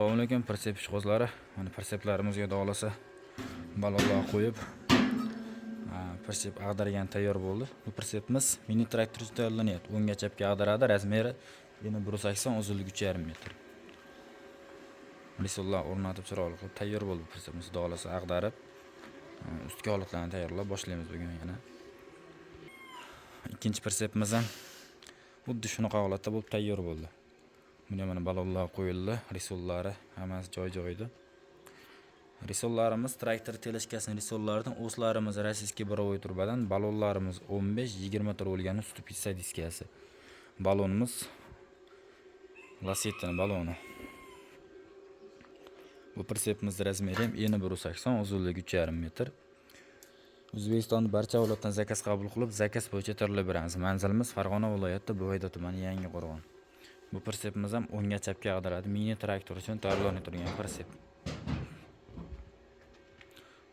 Assalomu alaykum persep ishqozlari. Mana perseplarimizni xudo balonlar qo'yib, persep ag'dargan tayyor bo'ldi. Bu persepimiz mini traktor uchun tayyorlanyapti. O'ngga chapga ag'daradi, razmeri yana 1.80, uzunligi 3.5 metr. Risollar o'rnatib chiroyli qilib tayyor bo'ldi persepimiz. Xudo ag'darib, ustki holatlarni tayyorlab boshlaymiz bugun yana. Ikkinchi persepimiz ham xuddi shunaqa holatda bo'lib tayyor bo'ldi. Buna mana balonlar qo'yildi, risollari hammasi joy-joyida. Risollarimiz traktor teleskasini risollaridan o'slarimiz rossiyskiy borovой turbadan, balonlarimiz 15-20 metr bo'lgani 150 diskasi. Balonimiz Lasettaning baloni. Bu persepimiz razmeri ham eni 1.80, uzunligi 3.5 metr. O'zbekistonning barcha viloyatdan zakaz qabul qilib, zakaz bo'yicha tayyorlab beramiz. Manzilimiz Farg'ona viloyati Buvayda tumani, Yangiqo'rg'on. Bu persepimiz ham o'ngga chapga ag'daradi. Mini traktor uchun tayyorlanib turgan persep.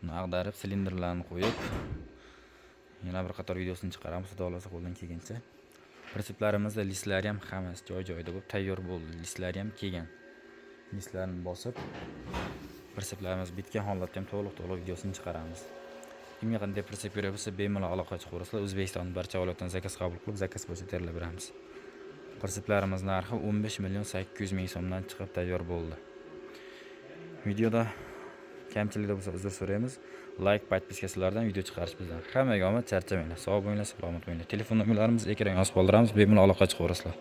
Uni ag'darib, silindrlarni qo'yib, yana bir qator videosini chiqaramiz, xudo xolasa qo'ldan kelgancha. Perseplarimizda listlari ham hammasi joy-joyida bo'lib tayyor bo'ldi. Listlari ham kelgan. Listlarni bosib, perseplarimiz bitgan holatda ham to'liq videosini chiqaramiz. Kimga qanday persep kerak bo'lsa, bemalol aloqa chiqaverasizlar. O'zbekistonning barcha viloyatidan zakaz qabul qilib, zakaz bo'yicha tayyorlab beramiz. Perseplarimiz narxi 15.800.000 so'mdan chiqib tayyor bo'ldi. Videoda kamchiliklar bo'lsa uzr so'raymiz. Like, podpiskalardan video chiqarish bizdan. Hammaga omad, charchamanglar, sog' bo'linglar, salomat bo'linglar. Telefon nomerlarimiz ekranga yozib qoldiramiz, bemalol aloqa chiqaverasizlar.